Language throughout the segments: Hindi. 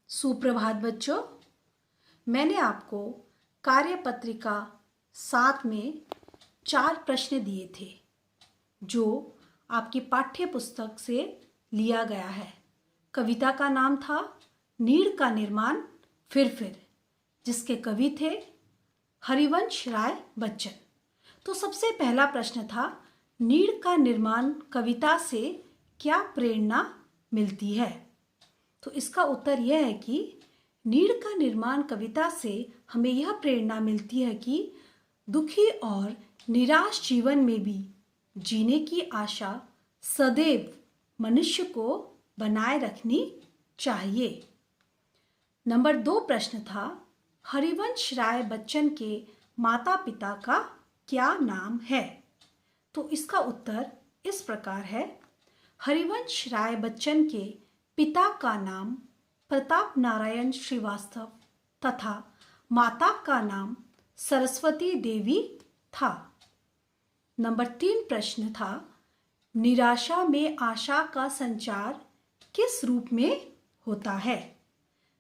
सुप्रभात बच्चों, मैंने आपको कार्यपत्रिका 7 में 4 प्रश्न दिए थे जो आपकी पाठ्य पुस्तक से लिया गया है। कविता का नाम था नीड़ का निर्माण फिर, जिसके कवि थे हरिवंश राय बच्चन। तो सबसे पहला प्रश्न था, नीड़ का निर्माण कविता से क्या प्रेरणा मिलती है? तो इसका उत्तर यह है कि नीड़ का निर्माण कविता से हमें यह प्रेरणा मिलती है कि दुखी और निराश जीवन में भी जीने की आशा सदैव मनुष्य को बनाए रखनी चाहिए। नंबर 2 प्रश्न था, हरिवंश राय बच्चन के माता पिता का क्या नाम है? तो इसका उत्तर इस प्रकार है, हरिवंश राय बच्चन के पिता का नाम प्रताप नारायण श्रीवास्तव तथा माता का नाम सरस्वती देवी था। नंबर 3 प्रश्न था, निराशा में आशा का संचार किस रूप में होता है?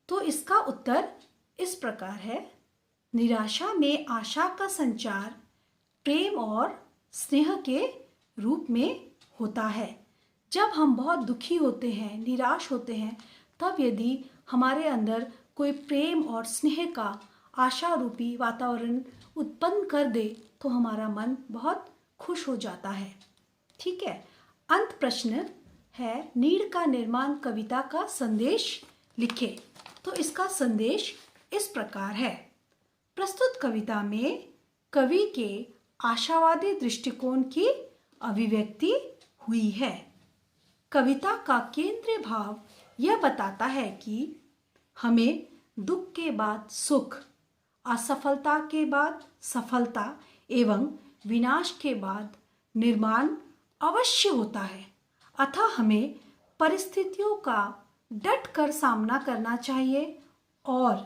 तो इसका उत्तर इस प्रकार है, निराशा में आशा का संचार प्रेम और स्नेह के रूप में होता है। जब हम बहुत दुखी होते हैं, निराश होते हैं, तब यदि हमारे अंदर कोई प्रेम और स्नेह का आशा रूपी वातावरण उत्पन्न कर दे तो हमारा मन बहुत खुश हो जाता है। ठीक है। अंत प्रश्न है, नीड़ का निर्माण कविता का संदेश लिखे। तो इसका संदेश इस प्रकार है, प्रस्तुत कविता में कवि के आशावादी दृष्टिकोण की अभिव्यक्ति हुई है। कविता का केंद्रीय भाव यह बताता है कि हमें दुख के बाद सुख, असफलता के बाद सफलता एवं विनाश के बाद निर्माण अवश्य होता है। अतः हमें परिस्थितियों का डट कर सामना करना चाहिए और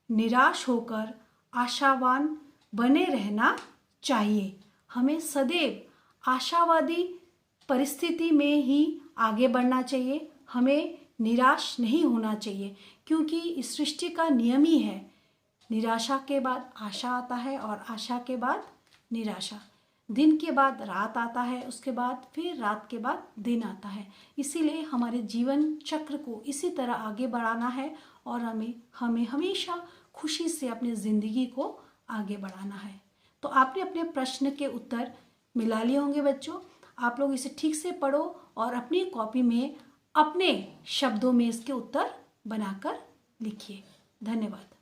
निराश होकर आशावान बने रहना चाहिए। हमें सदैव आशावादी परिस्थिति में ही आगे बढ़ना चाहिए। हमें निराश नहीं होना चाहिए, क्योंकि इस सृष्टि का नियम ही है, निराशा के बाद आशा आता है और आशा के बाद निराशा। दिन के बाद रात आता है, उसके बाद फिर रात के बाद दिन आता है। इसीलिए हमारे जीवन चक्र को इसी तरह आगे बढ़ाना है और हमें हमेशा खुशी से अपनी ज़िंदगी को आगे बढ़ाना है। तो आपने अपने प्रश्न के उत्तर मिला लिए होंगे बच्चों। आप लोग इसे ठीक से पढ़ो और अपनी कॉपी में अपने शब्दों में इसके उत्तर बनाकर लिखिए। धन्यवाद।